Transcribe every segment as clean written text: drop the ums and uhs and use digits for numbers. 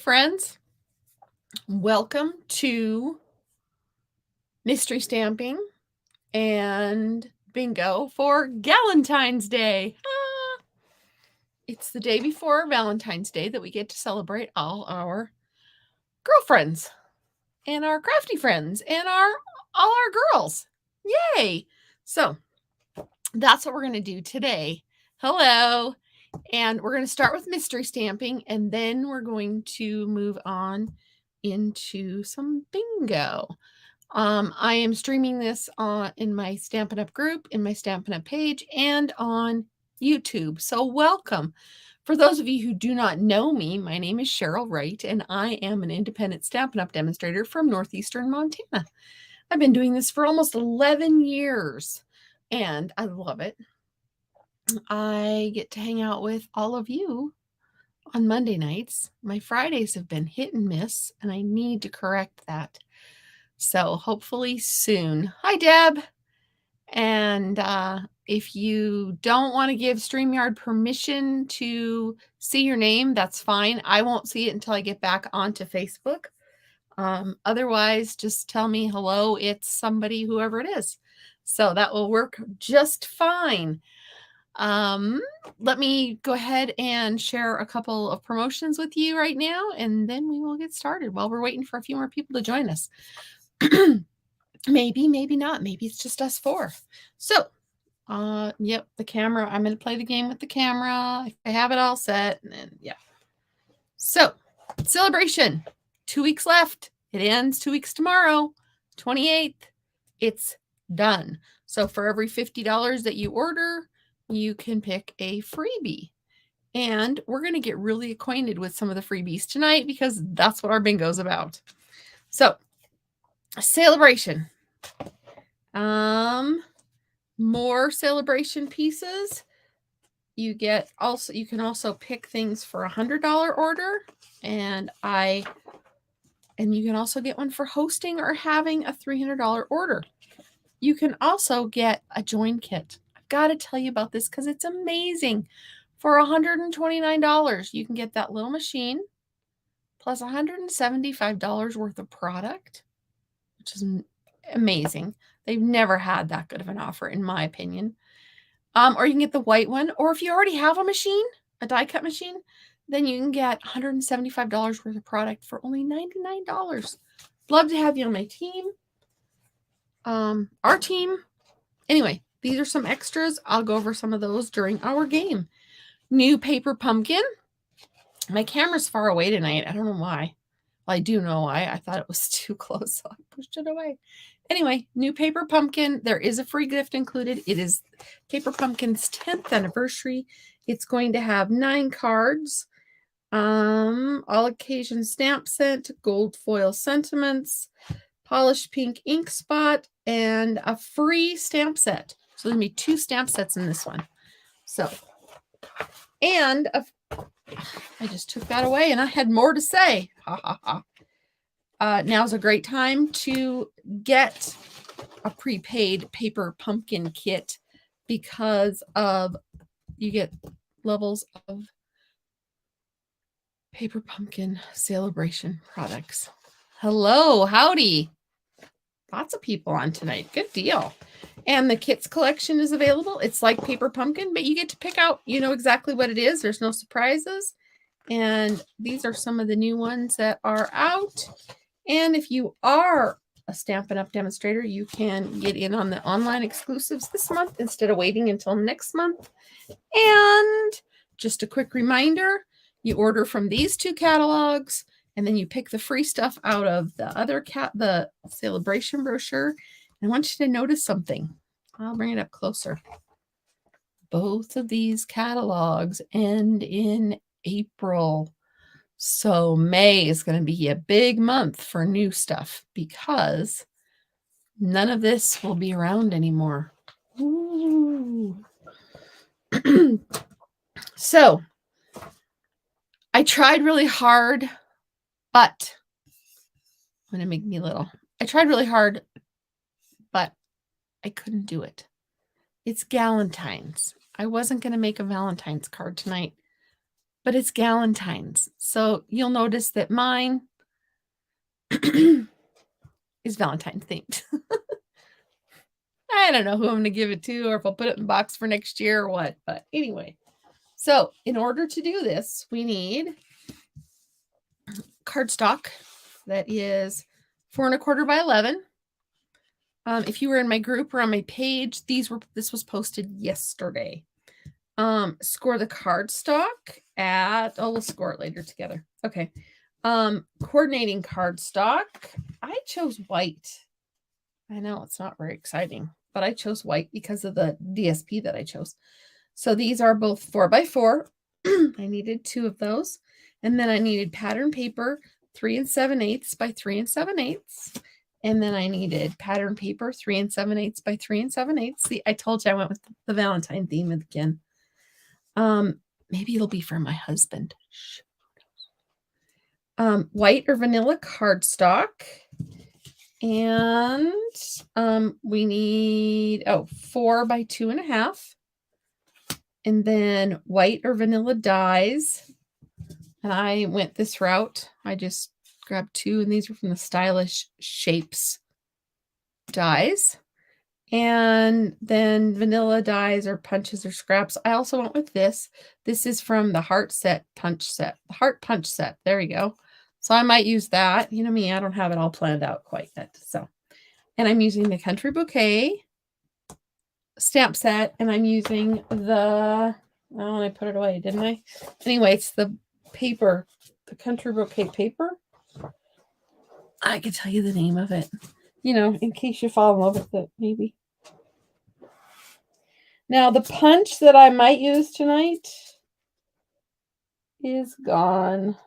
friends. Welcome to mystery stamping and bingo for Galentine's Day. It's the day before Valentine's Day that we get to celebrate all our girlfriends and our crafty friends and all our girls. Yay! So that's what we're going to do today. Hello. And we're going to start with mystery stamping, and then we're going to move on into some bingo. I am streaming this in my Stampin' Up! Group, in my Stampin' Up! Page, and on YouTube. So welcome. For those of you who do not know me, my name is Cheryl Wright, and I am an independent Stampin' Up! Demonstrator from northeastern Montana. I've been doing this for almost 11 years, and I love it. I get to hang out with all of you on Monday nights. My Fridays have been hit and miss, and I need to correct that. So hopefully soon. Hi, Deb. And if you don't want to give StreamYard permission to see your name, that's fine. I won't see it until I get back onto Facebook. Otherwise, just tell me, hello, it's somebody, whoever it is. So that will work just fine. Let me go ahead and share a couple of promotions with you right now, and then we will get started while we're waiting for a few more people to join us. Maybe not. Maybe it's just us four. So, yep, the camera. I'm going to play the game with the camera. I have it all set. And then, yeah. So, celebration. 2 weeks left. It ends 2 weeks tomorrow, 28th. It's done. So, for every $50 that you order, you can pick a freebie. And we're going to get really acquainted with some of the freebies tonight because that's what our bingo is about. So, celebration. More celebration pieces. You can also pick things for $100 order, and you can also get one for hosting or having a $300 order. You can also get a join kit. I've got to tell you about this because it's amazing. For $129, you can get that little machine plus $175 worth of product, which is amazing. They've never had that good of an offer, in my opinion. Or you can get the white one. Or if you already have a machine, a die cut machine, then you can get $175 worth of product for only $99. Love to have you on my team. Our team. Anyway, these are some extras. I'll go over some of those during our game. New paper pumpkin. My camera's far away tonight. I don't know why. Well, I do know why. I thought it was too close, so I pushed it away. Anyway, new paper pumpkin. There is a free gift included. It is Paper Pumpkin's 10th anniversary. It's going to have 9 cards, all occasion stamp set, gold foil sentiments, polished pink ink spot, and a free stamp set. So there's going to be 2 stamp sets in this one. So, and I just took that away and I had more to say. Ha ha ha. Now's a great time to get a prepaid paper pumpkin kit because you get levels of Paper Pumpkin celebration products. Hello, howdy. Lots of people on tonight. Good deal. And the kits collection is available. It's like Paper Pumpkin, but you get to pick out, exactly what it is. There's no surprises. And these are some of the new ones that are out. And if you are a Stampin' Up! Demonstrator, you can get in on the online exclusives this month instead of waiting until next month. And just a quick reminder, you order from these 2 catalogs, and then you pick the free stuff out of the other the celebration brochure. And I want you to notice something. I'll bring it up closer. Both of these catalogs end in April. So May is going to be a big month for new stuff because none of this will be around anymore. Ooh. So I tried really hard, but I'm going to make me little. I tried really hard, but I couldn't do it. It's Galentine's. I wasn't going to make a Valentine's card tonight, but it's Galentine's. So you'll notice that mine is Valentine's themed. I don't know who I'm going to give it to or if I'll put it in the box for next year or what. But anyway, so in order to do this, we need cardstock that is 4 1/4 by 11. If you were in my group or on my page, this was posted yesterday. Score the cardstock at, we'll score it later together. Okay. Coordinating cardstock. I chose white. I know it's not very exciting, but I chose white because of the DSP that I chose. So these are both 4 by 4. I needed 2 of those. And then I needed pattern paper 3 7/8 by 3 7/8. And then I needed pattern paper 3 7/8 by 3 7/8. See, I told you I went with the Valentine theme again. Maybe it'll be for my husband. White or vanilla cardstock. And we need 4 by 2.5. And then white or vanilla dies. And I went this route. I just grabbed 2, and these are from the Stylish Shapes dies. And then vanilla dies or punches or scraps. I also went with this. This is from the Heart Punch Set. The Heart Punch Set. There we go. So I might use that. You know me, I don't have it all planned out quite yet. So, and I'm using the Country Bouquet stamp set, and I'm using the, I put it away, didn't I? Anyway, it's the paper, the Country Bouquet paper. I could tell you the name of it, in case you fall in love with it, maybe. Now, the punch that I might use tonight is gone.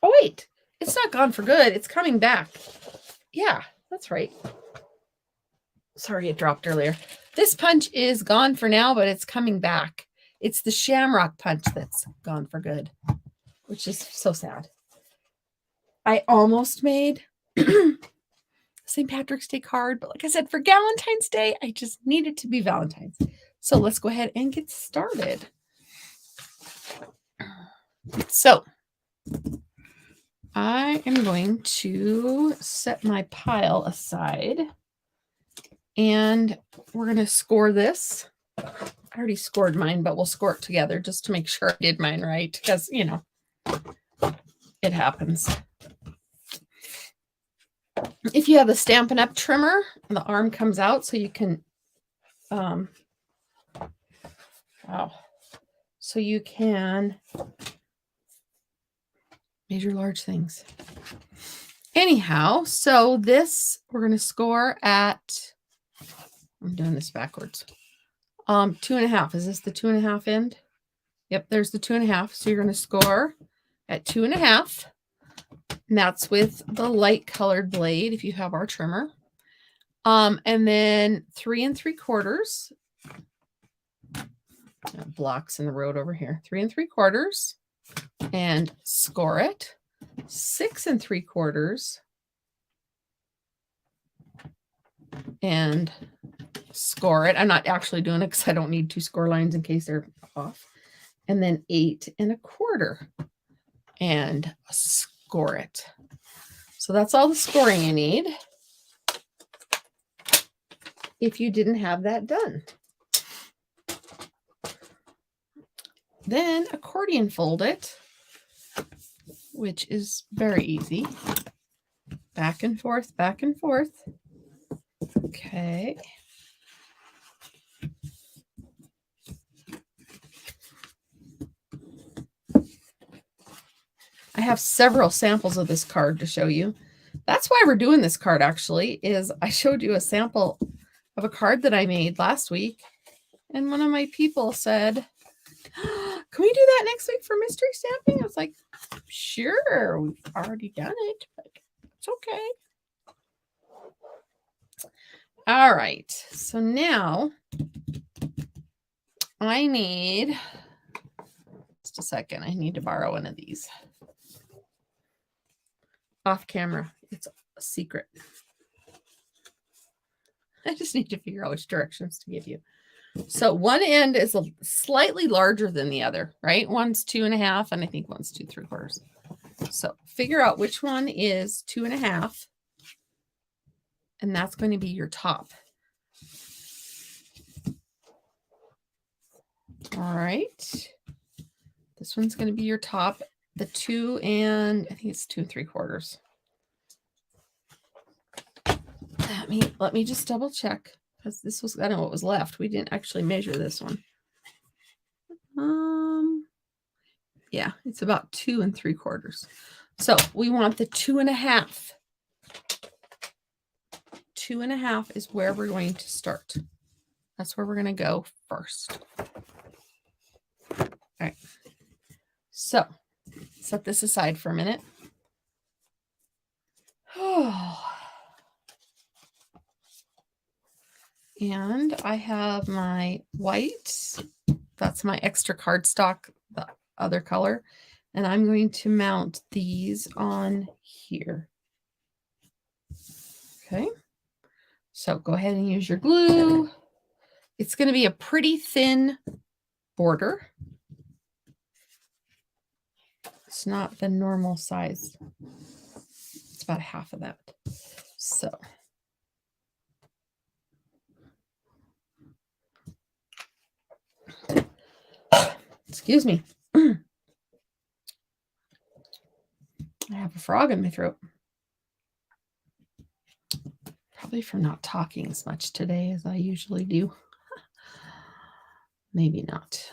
Oh, wait. It's not gone for good. It's coming back. Yeah, that's right. Sorry, it dropped earlier. This punch is gone for now, but it's coming back. It's the Shamrock punch that's gone for good, which is so sad. I almost made St. Patrick's Day card, but like I said, for Valentine's Day, I just need it to be Valentine's. So let's go ahead and get started. So I am going to set my pile aside, and we're going to score this. I already scored mine, but we'll score it together just to make sure I did mine right, because, it happens. If you have the Stampin' Up! Trimmer, the arm comes out so you can, so you can measure large things. Anyhow, so this, we're going to score at, I'm doing this backwards. 2.5. Is this the 2.5 end? Yep, there's the 2.5. So you're going to score at 2.5. And that's with the light colored blade if you have our trimmer. And then 3 3/4. Blocks in the road over here. 3 3/4. And score it. 6 3/4. And score it. I'm not actually doing it because I don't need 2 score lines in case they're off. And then 8 1/4. And score it. So that's all the scoring you need if you didn't have that done. Then accordion fold it, which is very easy. Back and forth, back and forth. Okay. I have several samples of this card to show you. That's why we're doing this card, actually, is I showed you a sample of a card that I made last week. And one of my people said, can we do that next week for mystery stamping? I was like, sure, we've already done it, but it's okay. All right. So now I need, just a second, I need to borrow one of these. Off camera. It's a secret. I just need to figure out which directions to give you. So one end is slightly larger than the other, right? One's 2.5, and I think one's 2 3/4. So figure out which one is 2.5, and that's going to be your top. All right. This one's going to be your top. The 2 and I think it's 2 3/4. Let me just double check, because this was, I don't know what was left. We didn't actually measure this one. Yeah, it's about 2 3/4. So we want the 2.5. 2.5 is where we're going to start. That's where we're going to go first. All right. So set this aside for a minute. And I have my white. That's my extra cardstock, the other color. And I'm going to mount these on here. Okay. So go ahead and use your glue. It's going to be a pretty thin border. It's not the normal size. It's about half of that. So excuse me. I have a frog in my throat. Probably from not talking as much today as I usually do. Maybe not.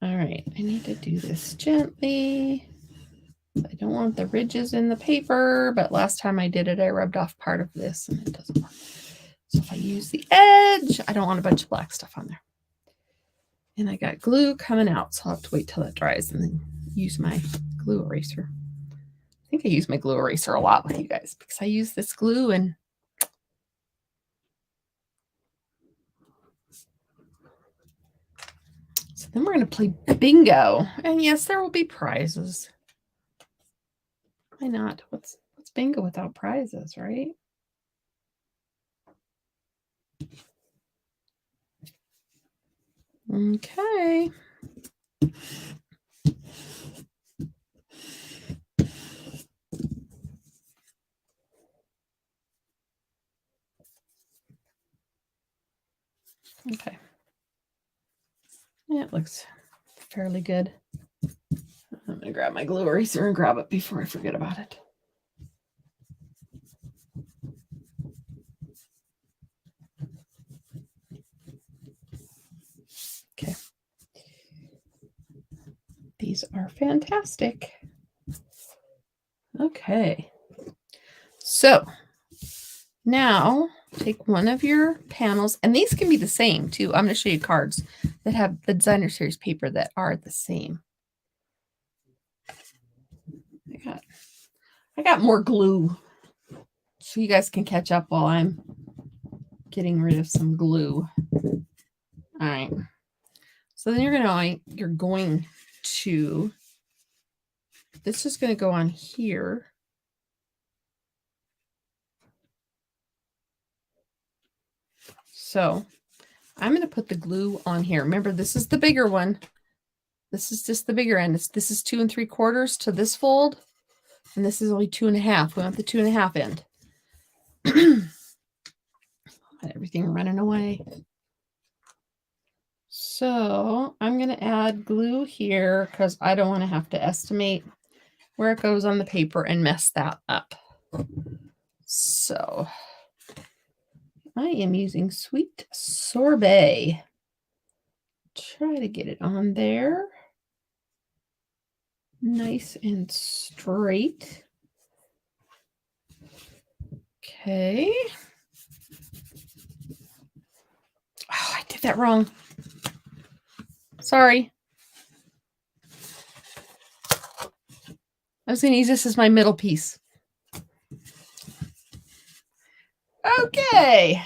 All right, I need to do this gently. I don't want the ridges in the paper, but last time I did it, I rubbed off part of this and it doesn't work. So if I use the edge, I don't want a bunch of black stuff on there. And I got glue coming out, so I'll have to wait till it dries and then use my glue eraser. I think I use my glue eraser a lot with you guys because I use this glue and so then we're going to play bingo. And yes, there will be prizes. Why not? What's bingo without prizes, right? Okay. Okay. Yeah, it looks fairly good. I'm going to grab my glue eraser and grab it before I forget about it. Okay. These are fantastic. Okay. So now take one of your panels, and these can be the same too. I'm going to show you cards that have the designer series paper that are the same. I got more glue so you guys can catch up while I'm getting rid of some glue. All right. So then you're going to, this is going to go on here. So I'm going to put the glue on here. Remember, this is the bigger one. This is just the bigger end. This is 2 3/4 to this fold. And this is only 2.5. We want the 2.5 end. Everything running away. So I'm going to add glue here because I don't want to have to estimate where it goes on the paper and mess that up. So I am using Sweet Sorbet. Try to get it on there. Nice and straight. Okay. Oh, I did that wrong. Sorry. I was going to use this as my middle piece. Okay.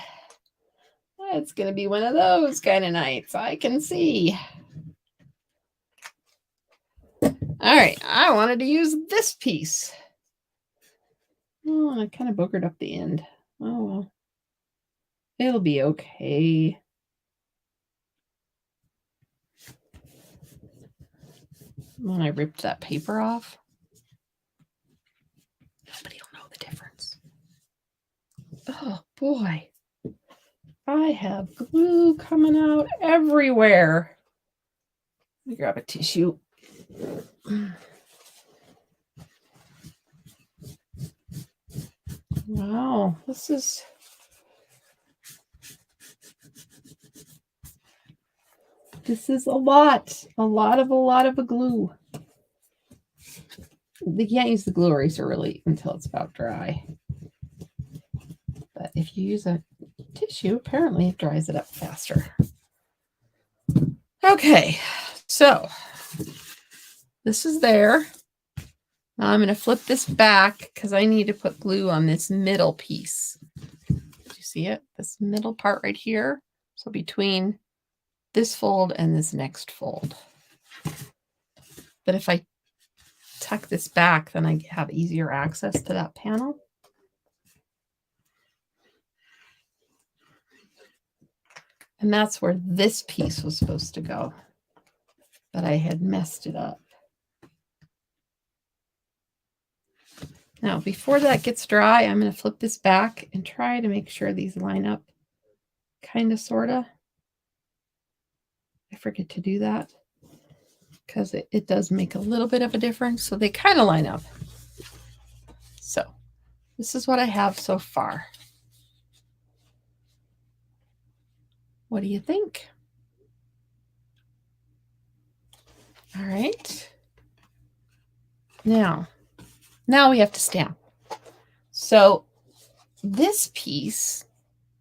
It's going to be one of those kind of nights. I can see. All right. I wanted to use this piece. Oh, I kind of boogered up the end. Oh, well. It'll be okay. When I ripped that paper off, nobody will know the difference. Oh boy. I have glue coming out everywhere. Let me grab a tissue. Wow, this is a lot of glue. They can't use the glue eraser really until it's about dry. But if you use a tissue, apparently it dries it up faster. Okay, so this is there. Now I'm going to flip this back because I need to put glue on this middle piece. Do you see it? This middle part right here. So between this fold and this next fold. But if I tuck this back, then I have easier access to that panel. And that's where this piece was supposed to go, but I had messed it up. Now, before that gets dry, I'm going to flip this back and try to make sure these line up kind of, sort of. I forget to do that because it does make a little bit of a difference. So they kind of line up. So this is what I have so far. What do you think? All right. Now we have to stamp. So this piece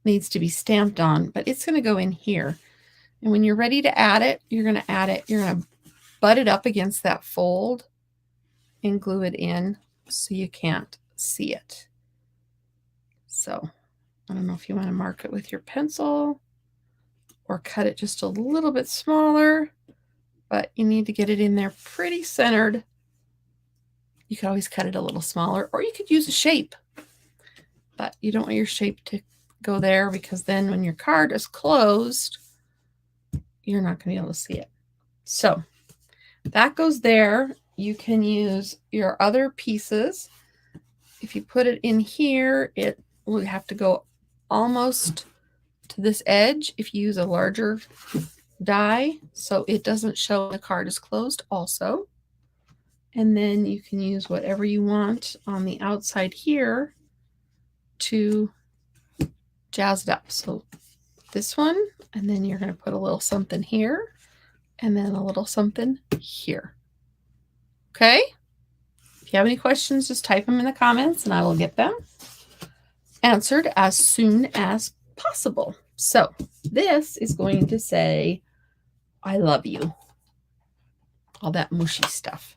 needs to be stamped on, but it's going to go in here. And when you're ready to add it, you're going to add it. You're going to butt it up against that fold and glue it in so you can't see it. So I don't know if you want to mark it with your pencil or cut it just a little bit smaller, but you need to get it in there pretty centered. You could always cut it a little smaller, or you could use a shape, but you don't want your shape to go there because then when your card is closed, you're not going to be able to see it. So that goes there. You can use your other pieces. If you put it in here, it will have to go almost to this edge if you use a larger die, so it doesn't show the card is closed also. And then you can use whatever you want on the outside here to jazz it up. So this one, and then you're going to put a little something here, and then a little something here. Okay? If you have any questions, just type them in the comments and I will get them answered as soon as possible. So this is going to say, I love you. All that mushy stuff.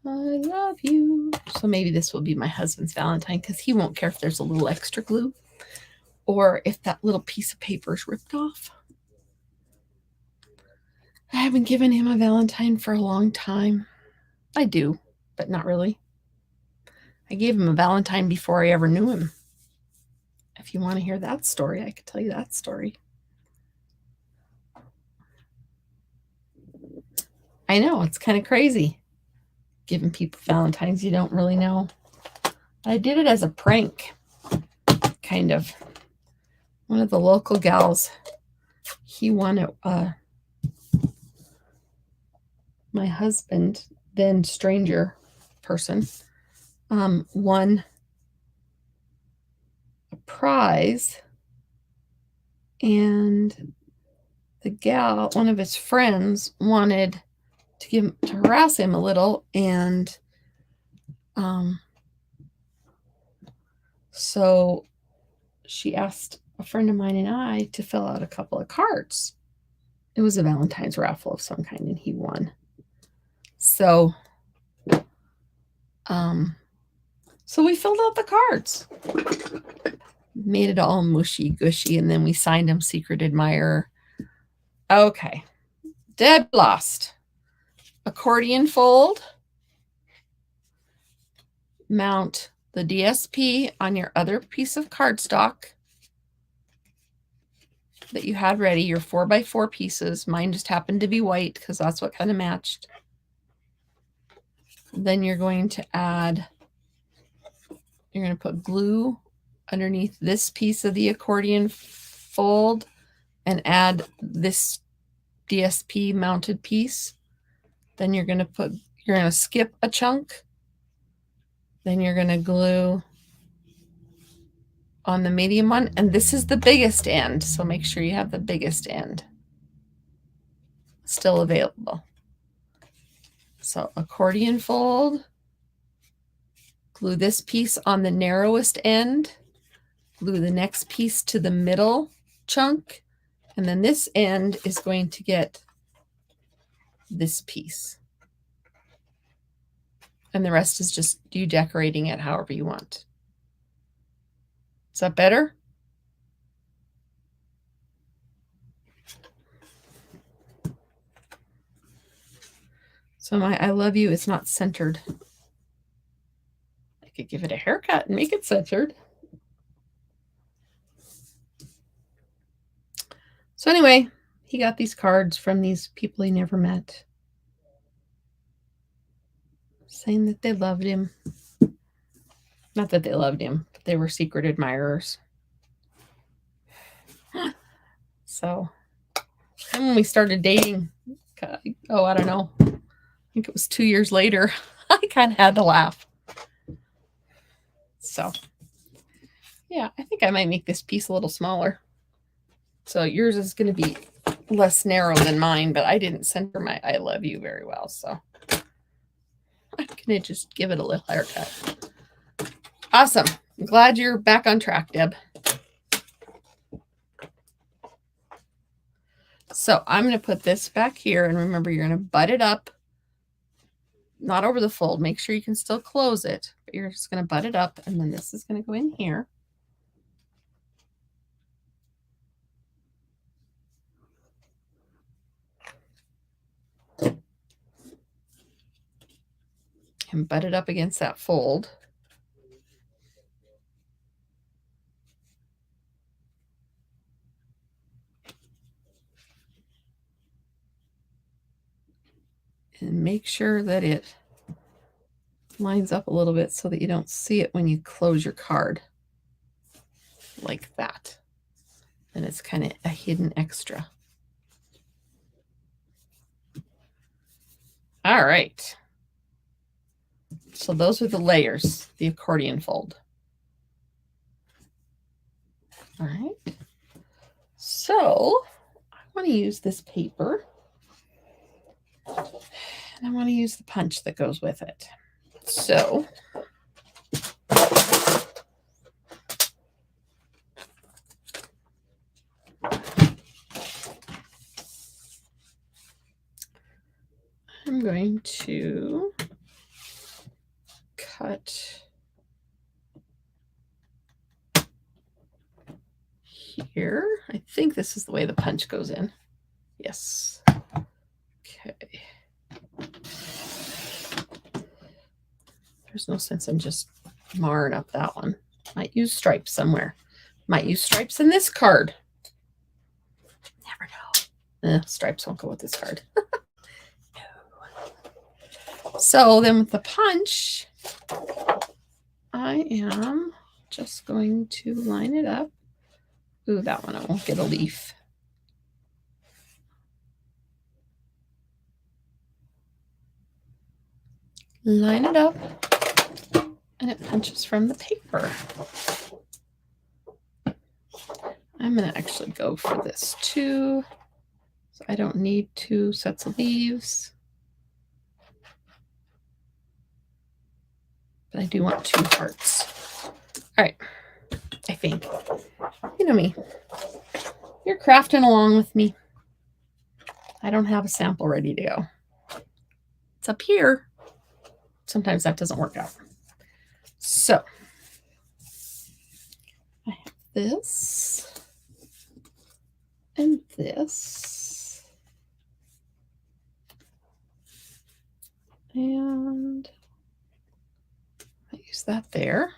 I love you. So maybe this will be my husband's Valentine because he won't care if there's a little extra glue or if that little piece of paper is ripped off. I haven't given him a Valentine for a long time. I do, but not really. I gave him a Valentine before I ever knew him. If you want to hear that story, I could tell you that story. I know, it's kind of crazy giving people Valentines you don't really know. I did it as a prank, kind of. One of the local gals, he won my husband, then stranger person, won a prize, and the gal, one of his friends, wanted to harass him a little, and so she asked a friend of mine and I to fill out a couple of cards. It was a Valentine's raffle of some kind, and he won. So so we filled out the cards, made it all mushy gushy, and then we signed them secret admirer. Okay, dead lost. Accordion fold. Mount the DSP on your other piece of cardstock that you had ready, your 4x4 pieces. Mine just happened to be white because that's what kind of matched. Then you're going to add, you're going to put glue underneath this piece of the accordion fold and add this DSP mounted piece. Then you're going to skip a chunk. Then you're going to glue on the medium one, and this is the biggest end, so make sure you have the biggest end still available. So accordion fold, glue this piece on the narrowest end, glue the next piece to the middle chunk, and then this end is going to get this piece. And the rest is just you decorating it however you want. Is that better? So my I love you is not centered. I could give it a haircut and make it centered. So anyway, he got these cards from these people he never met, saying that they loved him. Not that they loved him, but they were secret admirers. So, and when we started dating, oh, I don't know, I think it was 2 years later, I kind of had to laugh. So, yeah, I think I might make this piece a little smaller. So yours is going to be less narrow than mine, but I didn't center my I love you very well. So I'm going to just give it a little haircut. Awesome. I'm glad you're back on track, Deb. So I'm going to put this back here, and remember, you're going to butt it up, not over the fold. Make sure you can still close it, but you're just going to butt it up, and then this is going to go in here. And butt it up against that fold. And make sure that it lines up a little bit so that you don't see it when you close your card. Like that. And it's kind of a hidden extra. All right. So those are the layers, the accordion fold. All right. So I want to use this paper. And I want to use the punch that goes with it. So I'm going to cut here. I think this is the way the punch goes in. Yes. Okay. There's no sense in just marring up that one. Might use stripes somewhere. Might use stripes in this card. Never know. Stripes won't go with this card. No. So then with the punch, I am just going to line it up. Ooh, that one I won't get a leaf. Line it up, and it punches from the paper. I'm going to actually go for this too. So I don't need 2 sets of leaves. But I do want 2 hearts. All right. I think. You know me. You're crafting along with me. I don't have a sample ready to go. It's up here. Sometimes that doesn't work out. So I have this and this. And I use that there.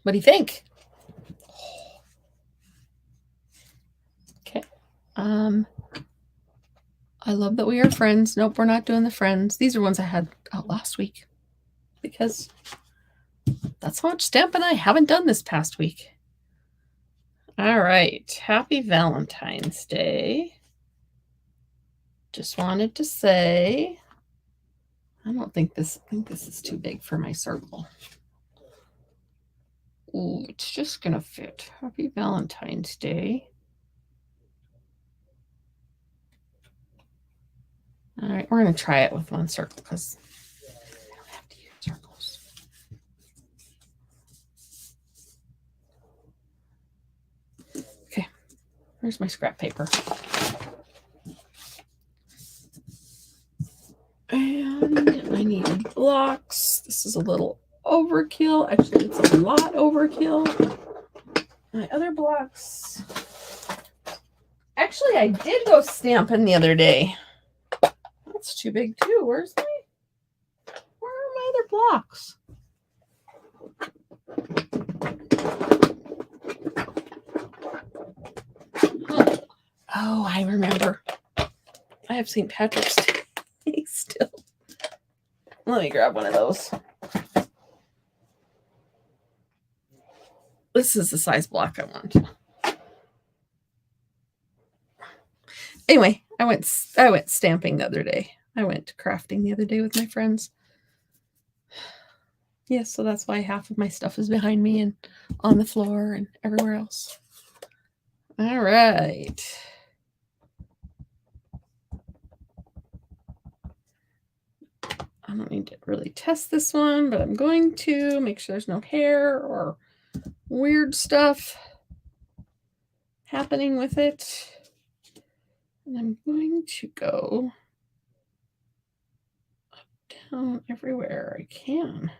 What do you think? Okay. I love that we are friends. Nope, we're not doing the friends. These are ones I had out last week because that's how much stamping I haven't done this past week. All right. Happy Valentine's Day. Just wanted to say, I think this is too big for my circle. Ooh, it's just gonna fit. Happy Valentine's Day. All right, we're gonna try it with one circle because I don't have to use circles. Okay, here's my scrap paper. And I need blocks. This is a little overkill. Actually, it's a lot overkill. My other blocks. Actually, I did go stamping the other day. That's too big too. Where are my other blocks? Oh, I remember. I have St. Patrick's Day still. Let me grab one of those. This is the size block I want. Anyway, I went stamping the other day. I went crafting the other day with my friends. Yes, so that's why half of my stuff is behind me and on the floor and everywhere else. All right. I don't need to really test this one, but I'm going to make sure there's no hair or weird stuff happening with it. And I'm going to go up, down, everywhere I can.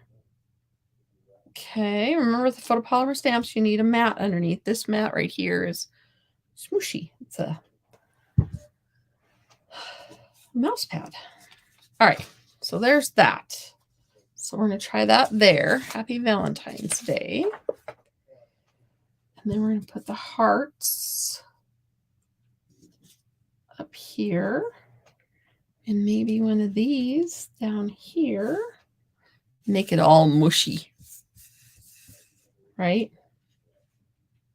Okay, remember the photopolymer stamps, you need a mat underneath. This mat right here is smooshy. It's a mouse pad. All right, so there's that. So we're going to try that there. Happy Valentine's Day. And then we're going to put the hearts up here. And maybe one of these down here. Make it all mushy. Right?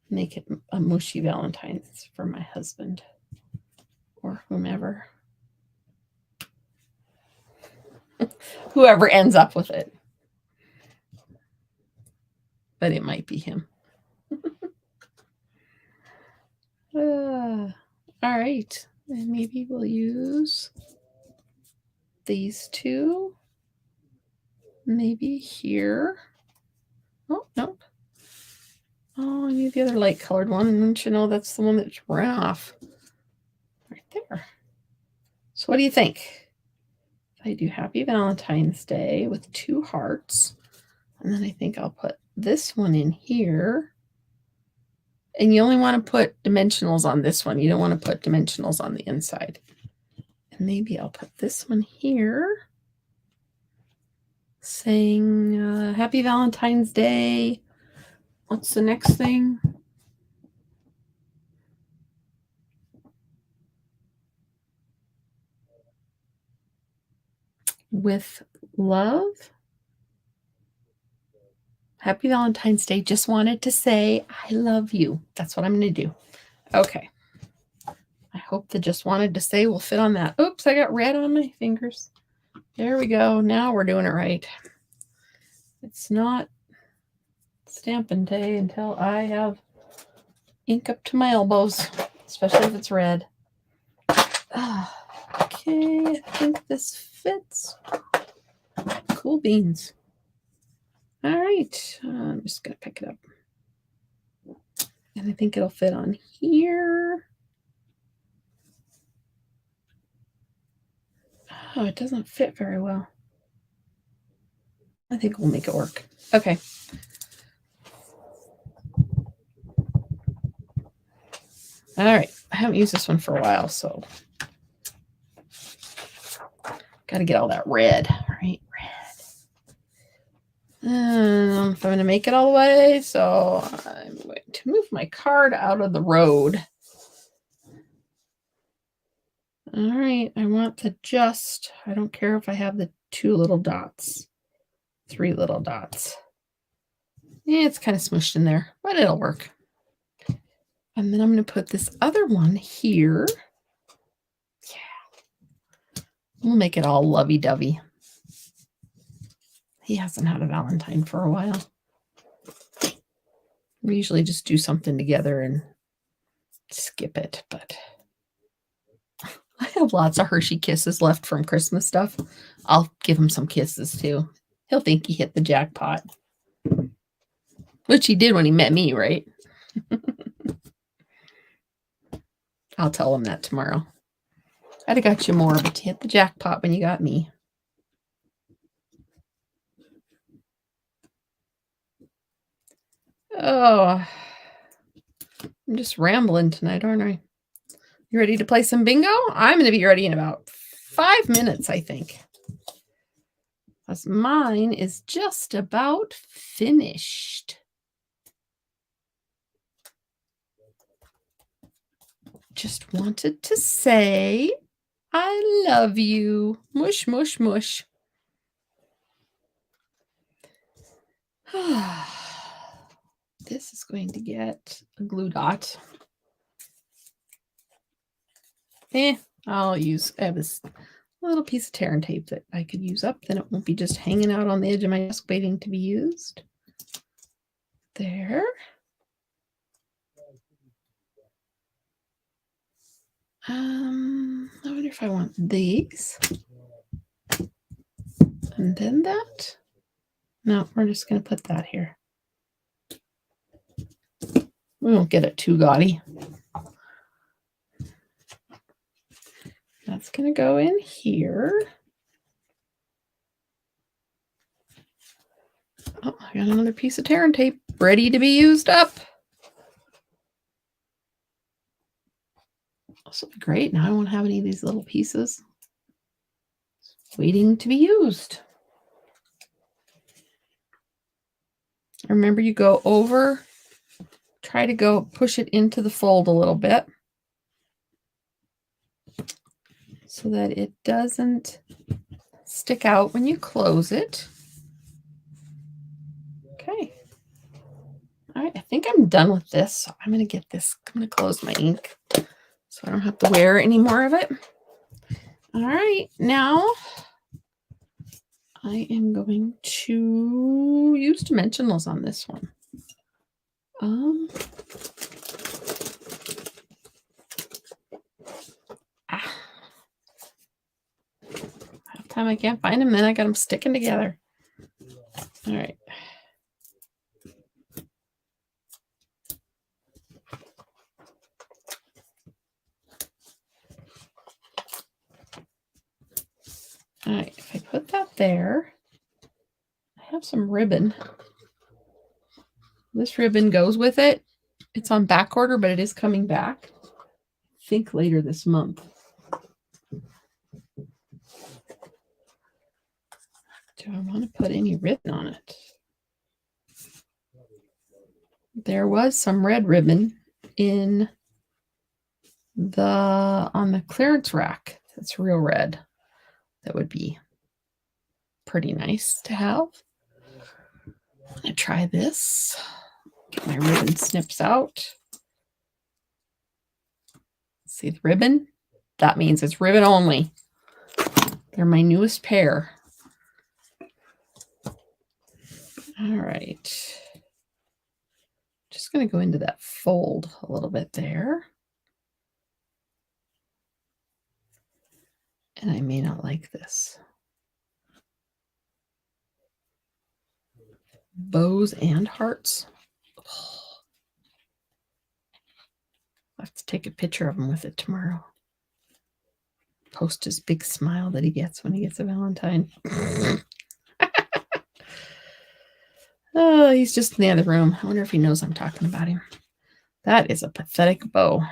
Make it a mushy Valentine's for my husband or whomever. Whoever ends up with it. But it might be him. All right. And maybe we'll use these two. Maybe here. Oh, nope. Oh, I need the other light colored one. And don't you know that's the one that's ran off. Right there. So what do you think? If I do Happy Valentine's Day with 2 hearts, and then I think I'll put this one in here. And you only want to put dimensionals on this one. You don't want to put dimensionals on the inside. And maybe I'll put this one here saying Happy Valentine's Day. What's the next thing? With love. Happy Valentine's Day. Just wanted to say I love you. That's what I'm going to do. Okay. I hope the just wanted to say will fit on that. Oops, I got red on my fingers. There we go. Now we're doing it right. It's not stamping day until I have ink up to my elbows, especially if it's red. Okay, I think this fits. Cool beans. All right, I'm just going to pick it up. And I think it'll fit on here. Oh, it doesn't fit very well. I think we'll make it work. Okay. All right. I haven't used this one for a while, so got to get all that red. All right, red. know if I'm going to make it all the way, so I'm going to move my card out of the road. All right, I want the just. I don't care if I have the 2 little dots, 3 little dots. Yeah, it's kind of smushed in there, but it'll work. And then I'm going to put this other one here. Yeah. We'll make it all lovey-dovey. He hasn't had a Valentine for a while. We usually just do something together and skip it, but I have lots of Hershey Kisses left from Christmas stuff. I'll give him some kisses too. He'll think he hit the jackpot. Which he did when he met me, right? I'll tell him that tomorrow. I'd have got you more, but you hit the jackpot when you got me. Oh, I'm just rambling tonight, aren't I? You ready to play some bingo? I'm going to be ready in about 5 minutes, I think. Because mine is just about finished. Just wanted to say I love you. Mush, mush, mush. This is going to get a glue dot. I have this little piece of tear and tape that I could use up. Then it won't be just hanging out on the edge of my desk waiting to be used. There. I wonder if I want these. And then that. No, we're just going to put that here. We won't get it too gaudy. That's going to go in here. Oh, I got another piece of tear and tape ready to be used up. This will be great. Now I won't have any of these little pieces waiting to be used. Remember, you go over, try to go push it into the fold a little bit so that it doesn't stick out when you close it. Okay. All right, I think I'm done with this. So I'm going to get this. I'm going to close my ink so I don't have to wear any more of it. All right, now I am going to use dimensionals on this one. Half time I can't find them, then I got them sticking together. All right. All right, if I put that there, I have some ribbon. This ribbon goes with it. It's on back order, but it is coming back, I think, later this month. Do I want to put any ribbon on it? There was some red ribbon on the clearance rack. That's real red. That would be pretty nice to have. I'm going to try this. Get my ribbon snips out. See the ribbon? That means it's ribbon only. They're my newest pair. All right. Just going to go into that fold a little bit there. And I may not like this. Bows and hearts. Oh. I'll have to take a picture of him with it tomorrow. Post his big smile that he gets when he gets a Valentine. Oh, he's just in the other room. I wonder if he knows I'm talking about him. That is a pathetic bow.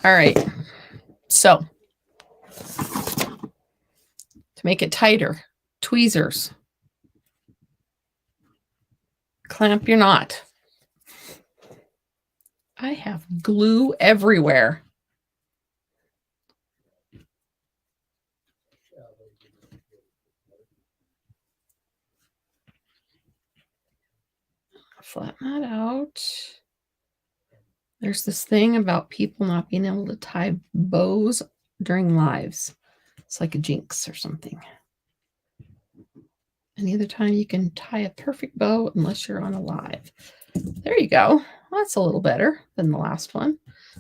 All right. So, to make it tighter, tweezers. Clamp your knot. I have glue everywhere. Flatten that out. There's this thing about people not being able to tie bows during lives. It's like a jinx or something. Any other time you can tie a perfect bow unless you're on a live. There you go. Well, that's a little better than the last one.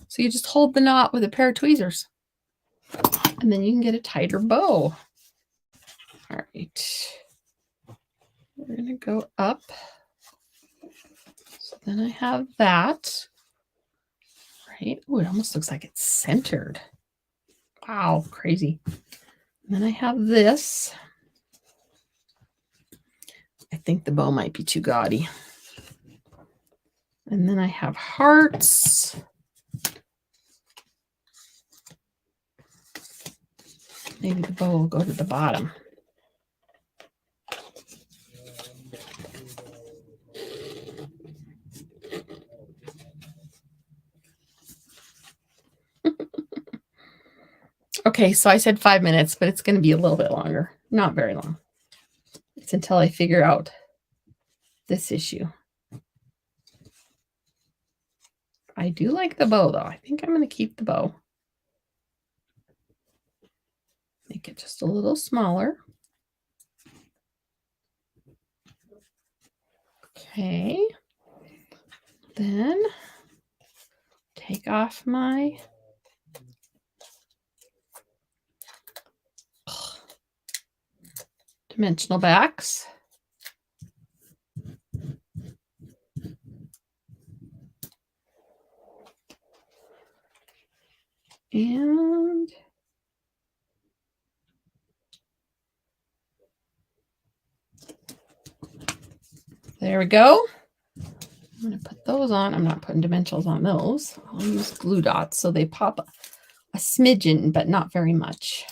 So you just hold the knot with a pair of tweezers. And then you can get a tighter bow. All right. We're going to go up. So then I have that. Right. Oh, it almost looks like it's centered. Wow, crazy. And then I have this. I think the bow might be too gaudy. And then I have hearts. Maybe the bow will go to the bottom. Okay, so I said 5 minutes, but it's going to be a little bit longer. Not very long. It's until I figure out this issue. I do like the bow, though. I think I'm going to keep the bow. Make it just a little smaller. Okay. Then take off my dimensional backs. And there we go. I'm going to put those on. I'm not putting dimensionals on those. I'll use glue dots so they pop a smidgen, but not very much.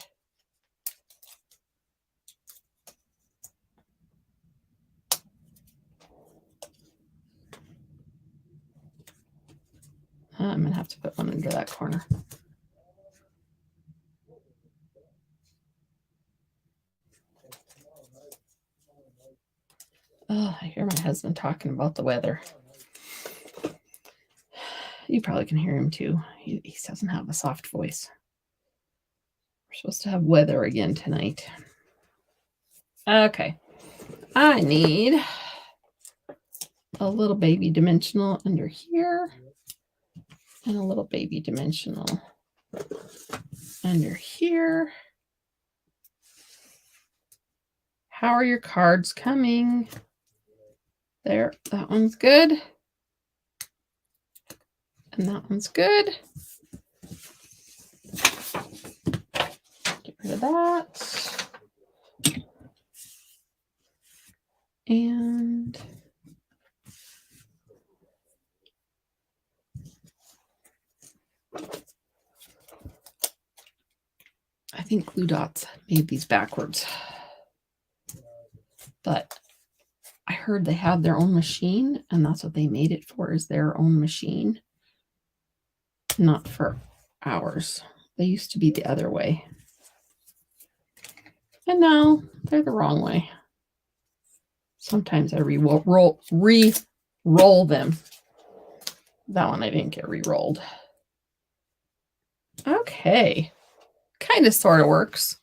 I'm going to have to put one under that corner. Oh, I hear my husband talking about the weather. You probably can hear him too. He doesn't have a soft voice. We're supposed to have weather again tonight. Okay. I need a little baby dimensional under here and a little baby dimensional under here. How are your cards coming? There, that one's good. And that one's good. Get rid of that. And I think Glue Dots made these backwards. But I heard they have their own machine, and that's what they made it for, is their own machine. Not for ours. They used to be the other way. And now they're the wrong way. Sometimes I re-roll them. That one I didn't get re-rolled. Okay. Kind of sort of works.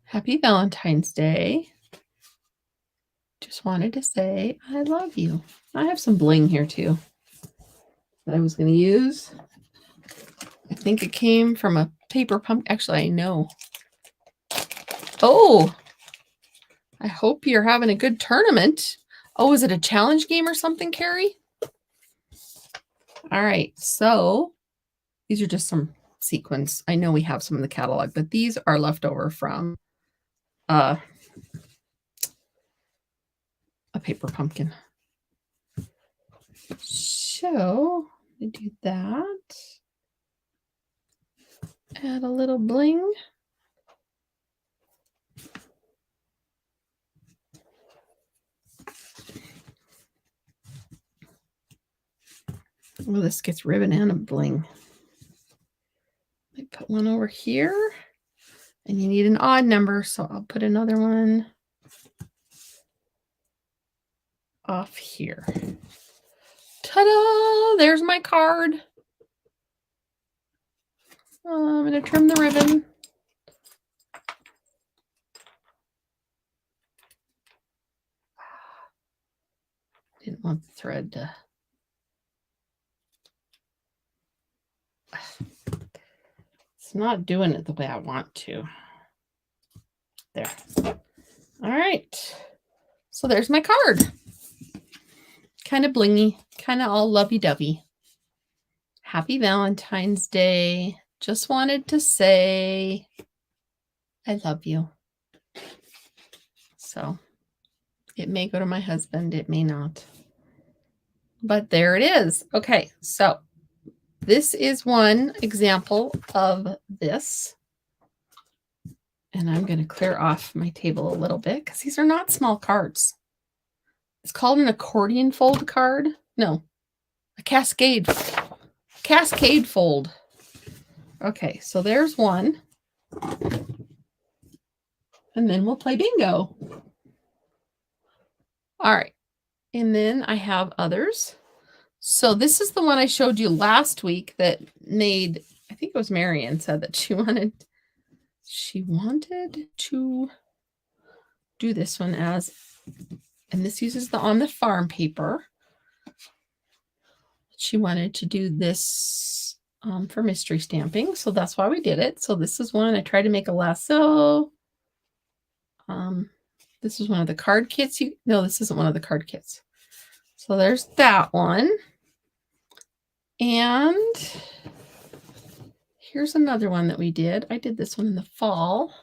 Happy Valentine's Day. Just wanted to say I love you. I have some bling here too that I was going to use. I think it came from a paper pump. Actually, I know. Oh, I hope you're having a good tournament. Oh, is it a challenge game or something, Carrie? All right, so these are just some sequins. I know we have some in the catalog, but these are left over from a paper pumpkin. So we do that. Add a little bling. Well, this gets ribbon and a bling. I put one over here, and you need an odd number, so I'll put another one off here. Ta-da! There's my card. I'm going to trim the ribbon. Didn't want the thread to... It's not doing it the way I want to. There. All right. So there's my card. Kind of blingy, kind of all lovey-dovey. Happy Valentine's Day. Just wanted to say I love you. So it may go to my husband, it may not. But there it is. Okay, so this is one example of this. And I'm going to clear off my table a little bit because these are not small cards. It's called an accordion fold card. No, a cascade fold. Okay, so there's one. And then we'll play bingo. All right. And then I have others. So this is the one I showed you last week that made, I think it was Marion said that she wanted to do this one as, and this uses the On the Farm paper. She wanted to do this for mystery stamping. So that's why we did it. So this is one I tried to make a lasso. This is one of the card kits. No, this isn't one of the card kits. So there's that one. And here's another one that we did. I did this one in the fall,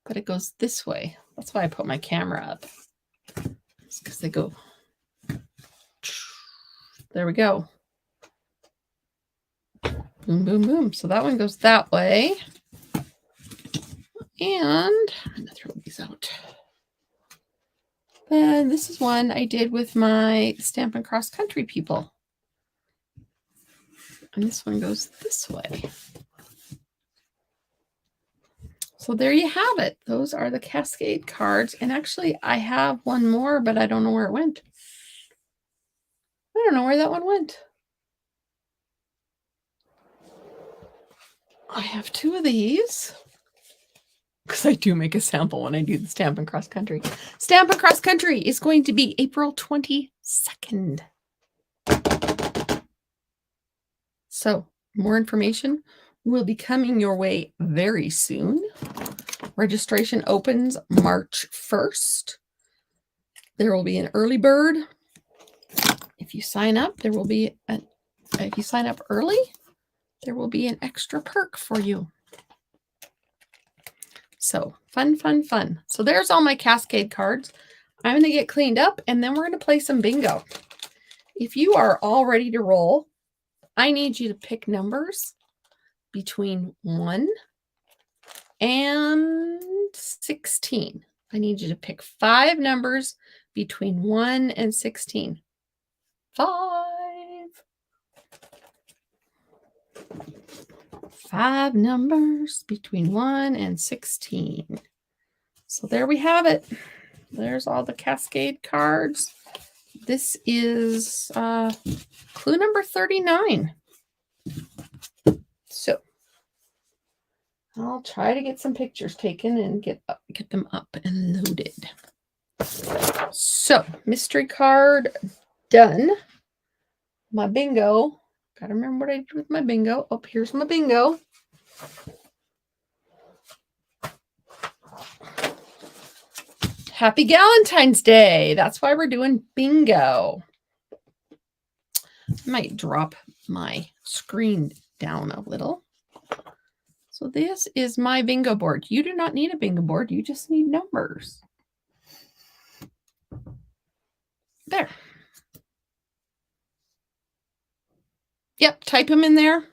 but it goes this way. That's why I put my camera up. It's because they go. There we go. Boom, boom, boom. So that one goes that way. And I'm going to throw these out. And this is one I did with my Stampin' Cross Country people. And this one goes this way. So there you have it. Those are the Cascade cards. And actually, I have one more, but I don't know where it went. I don't know where that one went. I have two of these. Because I do make a sample when I do the Stampin' Cross Country. Stampin' Cross Country is going to be April 22nd. So more information will be coming your way very soon. Registration opens March 1st. There will be an early bird. If you sign up, there will be if you sign up early, there will be an extra perk for you. So fun, fun, fun. So there's all my Cascade cards. I'm going to get cleaned up and then we're going to play some bingo. If you are all ready to roll, I need you to pick numbers between 1 and 16. I need you to pick 5 numbers between 1 and 16. 5. 5 numbers between 1 and 16. So there we have it. There's all the Cascade cards. This is clue number 39. So I'll try to get some pictures taken and get them up and loaded. So mystery card done. My bingo. Gotta remember what I did with my bingo. Oh, here's my bingo. Happy Galentine's Day. That's why we're doing bingo. I might drop my screen down a little. So this is my bingo board. You do not need a bingo board. You just need numbers. There. Yep, type them in there.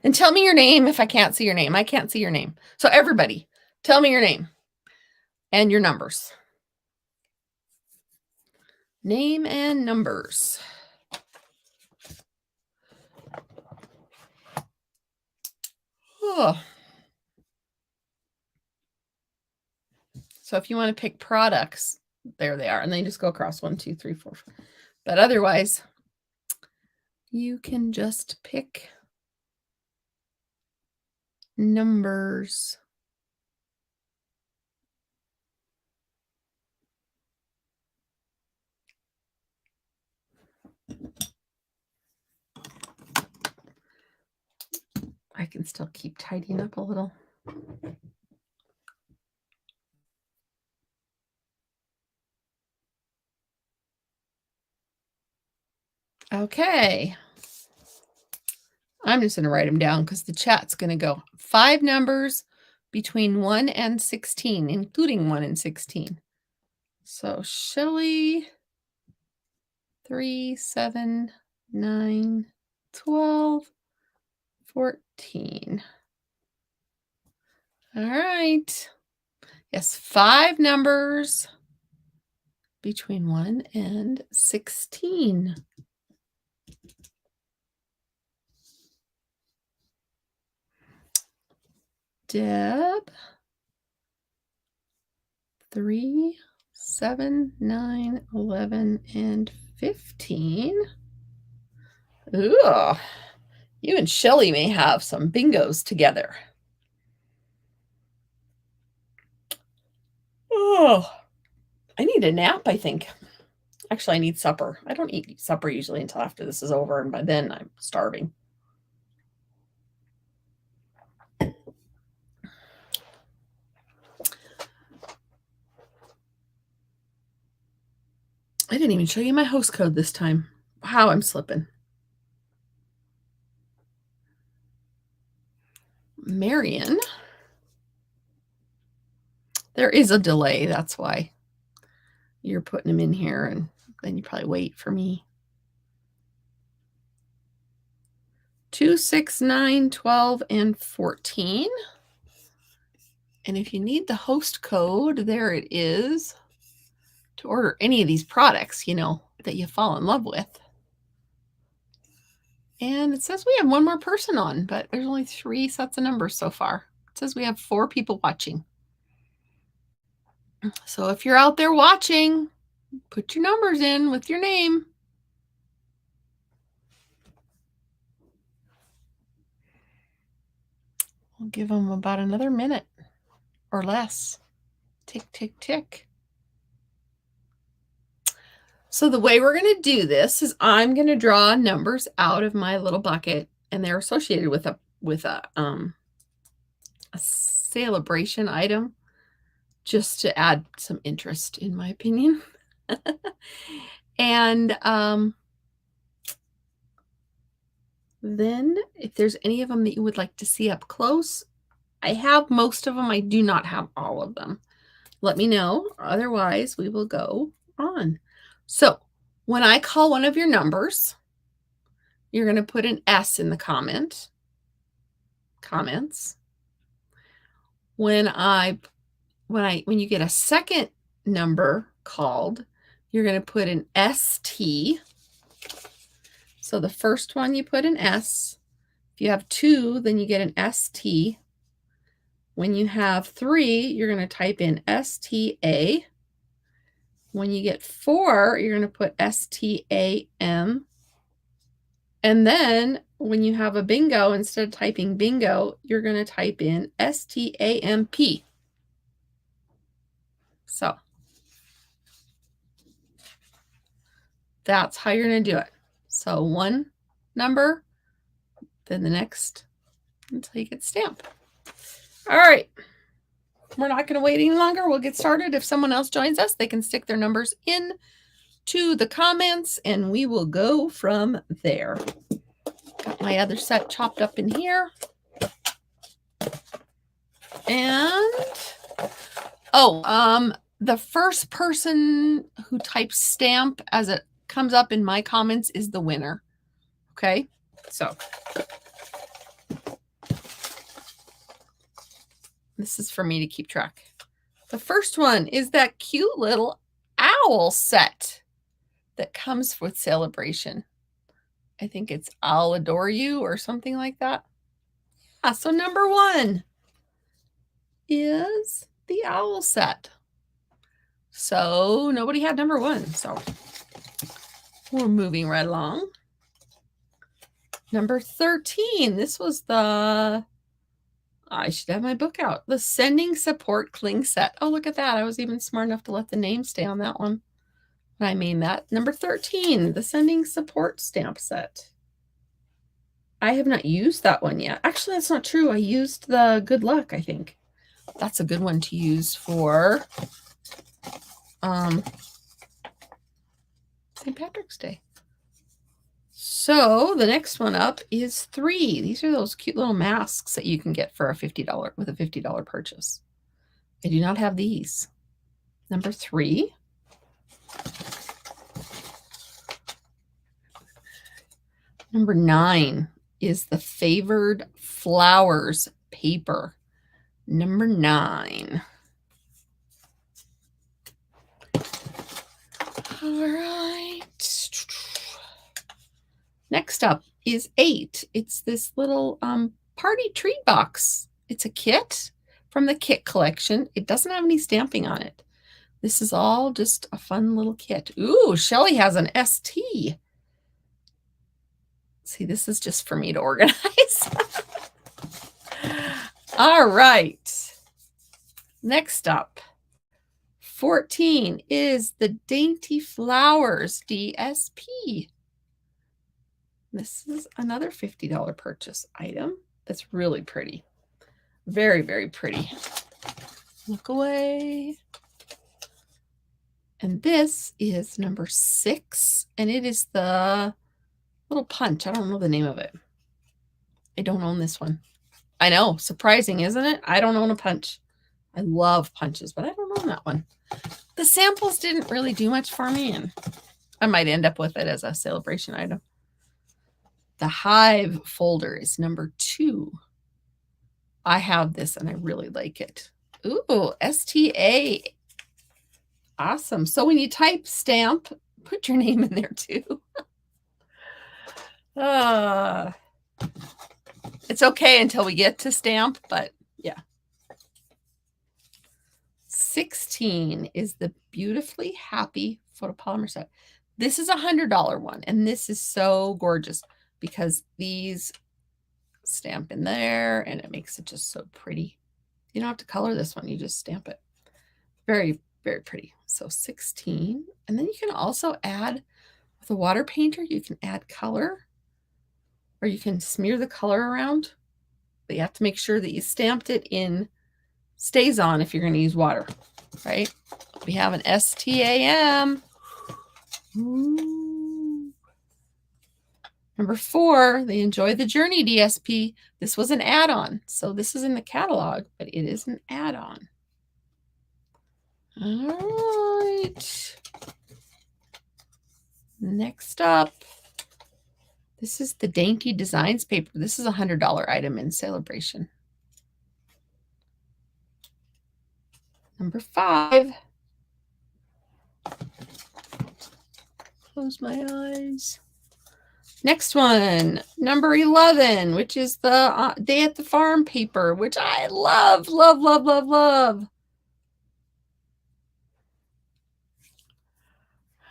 And tell me your name if I can't see your name. I can't see your name. So everybody, tell me your name and your numbers. Name and numbers. Oh. So if you want to pick products, there they are. And then you just go across 1, 2, 3, 4. But otherwise, you can just pick numbers. I can still keep tidying up a little. Okay. I'm just going to write them down because the chat's going to go 5 numbers between 1 and 16, including 1 and 16. So Shelly, 3, 7, 9, 12, 14. All right. Yes, 5 numbers between 1 and 16. Deb, 3, 7, 9, 11, and 15. Ooh, you and Shelly may have some bingos together. Oh, I need a nap, I think. Actually, I need supper. I don't eat supper usually until after this is over, and by then I'm starving. I didn't even show you my host code this time. Wow, I'm slipping. Marion. There is a delay. That's why you're putting them in here, and then you probably wait for me. 2, 6, 9, 12, and 14. And if you need the host code, there it is to order any of these products, that you fall in love with. And it says we have one more person on, but there's only 3 sets of numbers so far. It says we have 4 people watching. So if you're out there watching, put your numbers in with your name. We'll give them about another minute or less. Tick, tick, tick. So the way we're going to do this is I'm going to draw numbers out of my little bucket, and they're associated with a celebration item, just to add some interest, in my opinion. And then if there's any of them that you would like to see up close, I have most of them. I do not have all of them. Let me know. Otherwise, we will go on. So when I call one of your numbers, you're going to put an S in the comments. When you get a second number called, you're going to put an ST. So the first one you put an S. If you have 2, then you get an ST. When you have 3, you're going to type in STA. When you get 4, you're going to put STAM. And then when you have a bingo, instead of typing bingo, you're going to type in STAMP. So that's how you're going to do it. So one number, then the next until you get stamp. All right. We're not going to wait any longer. We'll get started. If someone else joins us, they can stick their numbers in to the comments, and we will go from there. Got my other set chopped up in here. And, the first person who types stamp as it comes up in my comments is the winner. Okay? So this is for me to keep track. The first one is that cute little owl set that comes with Celebration. I think it's I'll Adore You or something like that. Yeah, so number 1 is the owl set. So nobody had number 1. So we're moving right along. Number 13. This was the, I should have my book out. The Sending Support Cling Set. Oh, look at that. I was even smart enough to let the name stay on that one. I mean that. Number 13, the Sending Support Stamp Set. I have not used that one yet. Actually, that's not true. I used the Good Luck, I think. That's a good one to use for St. Patrick's Day. So the next one up is 3. These are those cute little masks that you can get for a $50 with a $50 purchase. I do not have these. Number 3. Number 9 is the Favored Flowers paper. Number 9. All right. Next up is 8. It's this little party treat box. It's a kit from the kit collection. It doesn't have any stamping on it. This is all just a fun little kit. Ooh, Shelly has an ST. See, this is just for me to organize. All right. Next up, 14 is the Dainty Flowers DSP. This is another $50 purchase item. That's really pretty. Very, very pretty. Look away. And this is number 6, and it is the little punch. I don't know the name of it. I don't own this one. I know, surprising, isn't it? I don't own a punch. I love punches, but I don't own that one. The samples didn't really do much for me, and I might end up with it as a celebration item. The Hive folder is number 2. I have this and I really like it. Ooh, STA. Awesome. So when you type stamp, put your name in there too. It's okay until we get to stamp, but yeah. 16 is the Beautifully Happy photopolymer set. This is a $100 one, and this is so gorgeous because these stamp in there and it makes it just so pretty. You don't have to color this one, you just stamp it. Very, very pretty. So 16. And then you can also add, with a water painter, you can add color, or you can smear the color around, but you have to make sure that you stamped it in Stays On if you're going to use water, right? We have an STAM. Ooh. Number 4, the Enjoy the Journey DSP. This was an add-on. So this is in the catalog, but it is an add-on. All right. Next up, this is the Dainty Designs paper. This is a $100 item in Celebration. Number 5. Close my eyes. Next one, number 11, which is the Day at the Farm paper, which I love, love, love, love, love.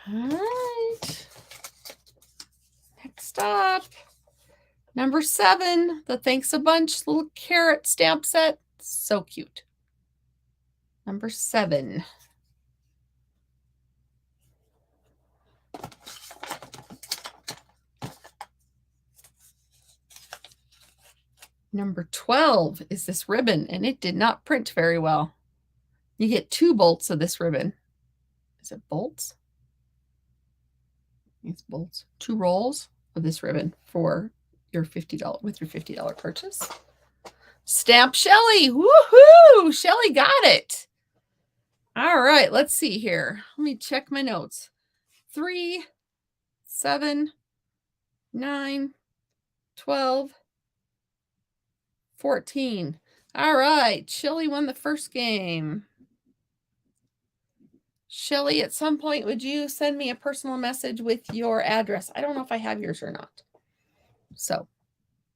All right. Next up, number 7, the Thanks a Bunch little carrot stamp set. So cute. Number 7. Number 12 is this ribbon, and it did not print very well. You get 2 bolts of this ribbon. Is it bolts? It's bolts. 2 rolls of this ribbon for your $50 with your $50 purchase. Stamp Shelly. Woohoo! Shelly got it. All right, let's see here. Let me check my notes. 3, 7, 9, 12, 14. All right, Shelly won the first game. Shelly, at some point, would you send me a personal message with your address? I don't know if I have yours or not. So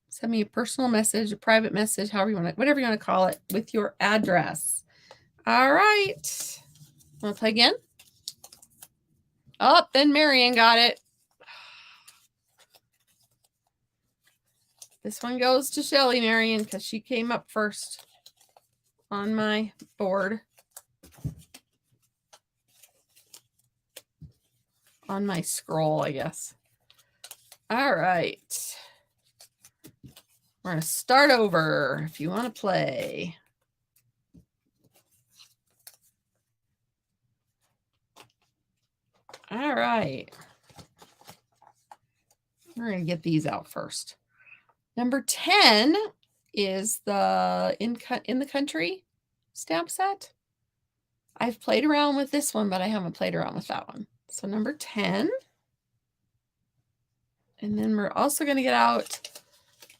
Send me a personal message, a private message, however you want to, whatever you want to call it, with your address. All right. Want to play again? Oh, then Marion got it. This one goes to Shelly Marion because she came up first on my board. On my scroll, I guess. All right. We're going to start over if you want to play. All right. We're going to get these out first. Number 10 is the in the Country stamp set. I've played around with this one, but I haven't played around with that one. So number 10. And then we're also going to get out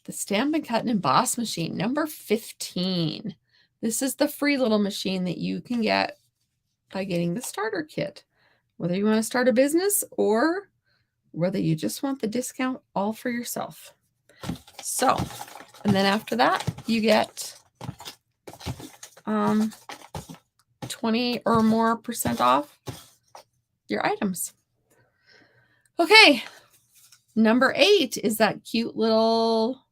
the Stampin' Cut and Emboss machine, number 15. This is the free little machine that you can get by getting the starter kit. Whether you want to start a business or whether you just want the discount all for yourself. So, and then after that, you get 20 or more % off your items. Okay, number 8 is that cute little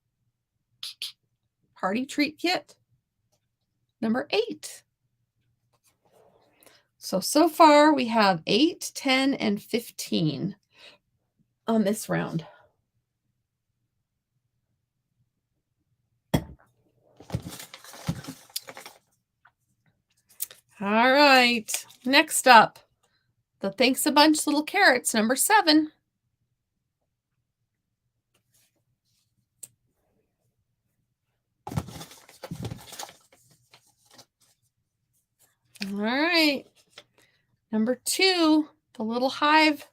party treat kit. Number 8. So far we have 8, 10, and 15 on this round. All right, next up, the Thanks a Bunch Little Carrots, number 7. All right, number 2, the Little Hive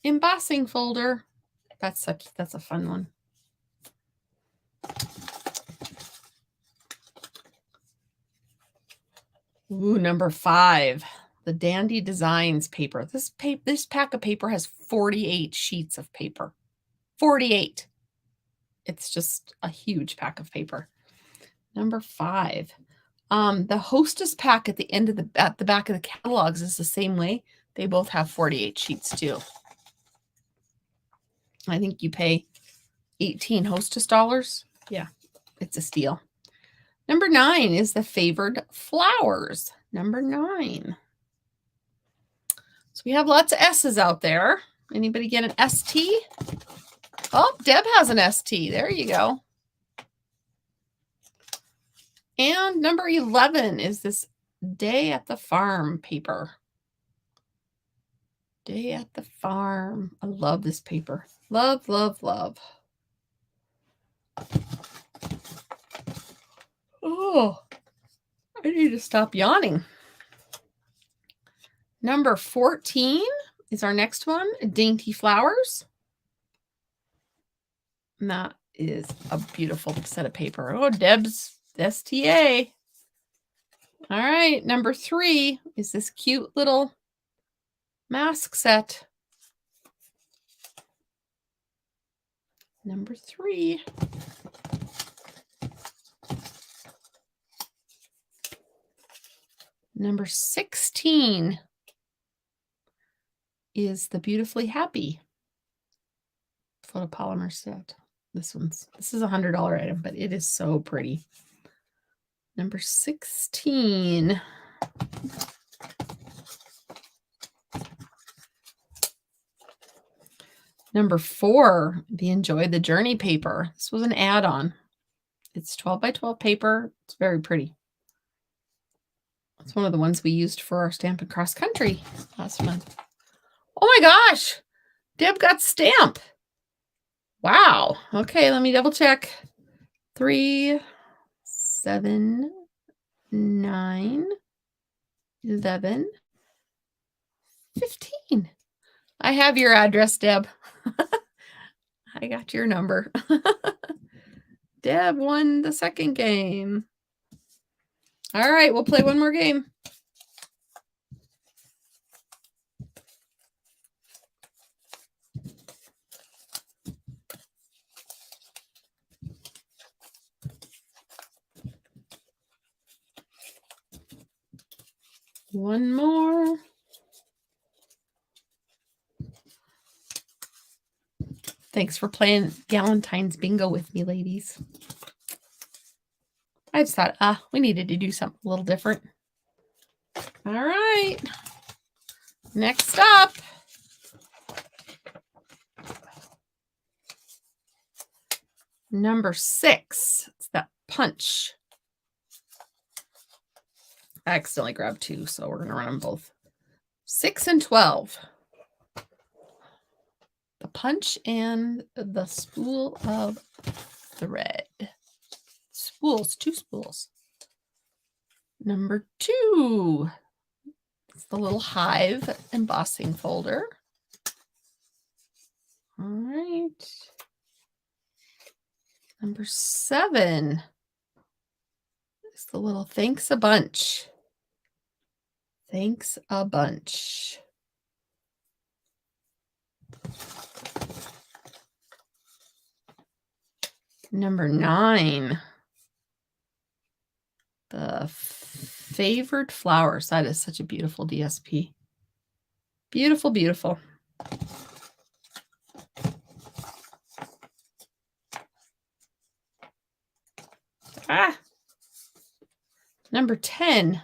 embossing folder. That's a fun one. Ooh, number 5, the Dandy Designs paper. This pack of paper has 48 sheets of paper. 48. It's just a huge pack of paper. Number 5. The Hostess pack at the end of at the back of the catalogs is the same way. They both have 48 sheets too. I think you pay 18 Hostess dollars. Yeah, it's a steal. Number 9 is the Favored Flowers. Number 9. So we have lots of S's out there. Anybody get an ST? Oh, Deb has an ST. There you go. And number 11 is this Day at the Farm paper. Day at the Farm. I love this paper. Love, love, love. Oh, I need to stop yawning. Number 14 is our next one, Dainty Flowers. And that is a beautiful set of paper. Oh, Deb's STA. All right, number 3 is this cute little mask set. Number 3. Number 16 is the Beautifully Happy photopolymer set. This is a $100 item, but it is so pretty. Number 16. Number 4, the Enjoy the Journey paper. This was an add-on. It's 12 by 12 paper. It's very pretty. It's one of the ones we used for our Stampin' Cross Country last month. Oh my gosh! Deb got stamp. Wow. Okay, let me double check. 3, 7, 9, 11, 15. I have your address, Deb. I got your number. Deb won the second game. All right, we'll play one more game. One more. Thanks for playing Galentine's bingo with me, ladies. I just thought, we needed to do something a little different. All right. Next up. Number 6. It's that punch. I accidentally grabbed 2, so we're going to run them both. 6 and 12. The punch and the spool of thread. Spools, 2 spools. Number 2. It's the little hive embossing folder. All right. Number 7. It's the little thanks a bunch. Thanks a bunch. Number 9. The favored flowers. That is such a beautiful DSP. Beautiful, beautiful. Number 10.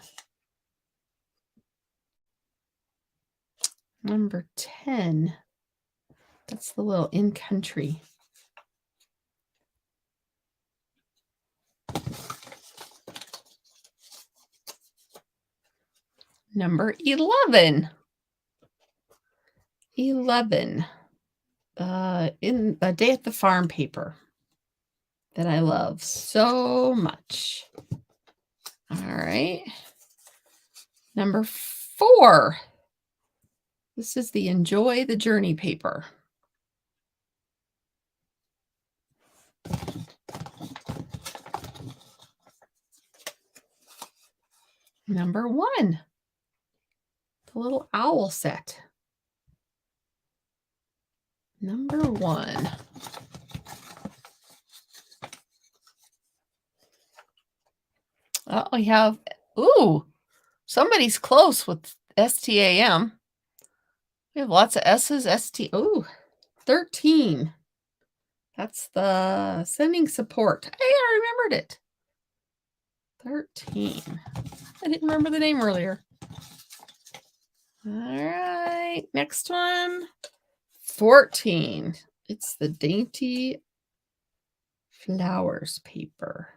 Number 10. That's the little in country. Number 11. 11. In a Day at the Farm paper that I love so much. All right. Number 4. This is the Enjoy the Journey paper. Number 1. The little owl set. Number 1. We have, somebody's close with STAM. We have lots of S's, 13. That's the sending support. Hey, I remembered it. 13. I didn't remember the name earlier. All right, next one. 14. It's the Dainty Flowers paper.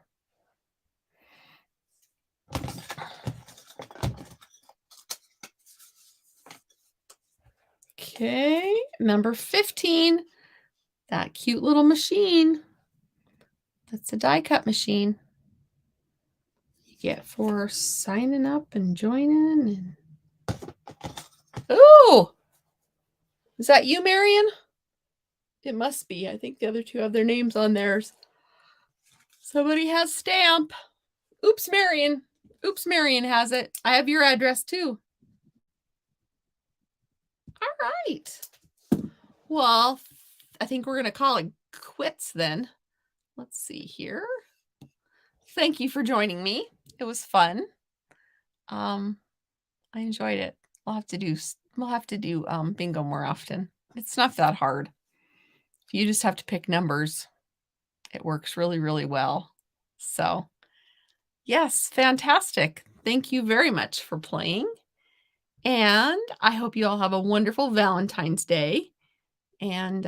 Okay, number 15. That cute little machine. That's a die cut machine. You get for signing up and joining. Ooh! Is that you, Marion? It must be. I think the other 2 have their names on theirs. Somebody has stamp. Oops, Marion. Oops, Marion has it. I have your address too. All right. Well, I think we're going to call it quits then. Let's see here. Thank you for joining me. It was fun. I enjoyed it. We'll have to do bingo more often. It's not that hard. You just have to pick numbers. It works really, really well. So, yes, fantastic. Thank you very much for playing. And I hope you all have a wonderful Valentine's Day. And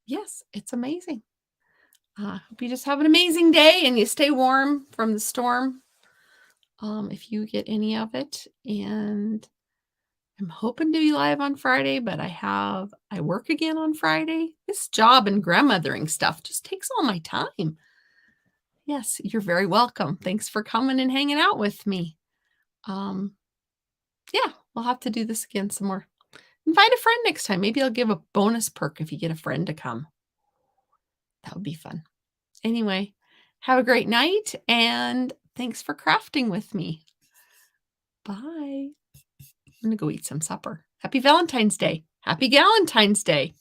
yes, it's amazing. Hope you just have an amazing day and you stay warm from the storm. If you get any of it. And I'm hoping to be live on Friday, but I work again on Friday. This job and grandmothering stuff just takes all my time. Yes, you're very welcome. Thanks for coming and hanging out with me. Yeah, we'll have to do this again some more. Invite a friend next time. Maybe I'll give a bonus perk if you get a friend to come. That would be fun. Anyway, have a great night and thanks for crafting with me. Bye. I'm going to go eat some supper. Happy Valentine's Day. Happy Galentine's Day.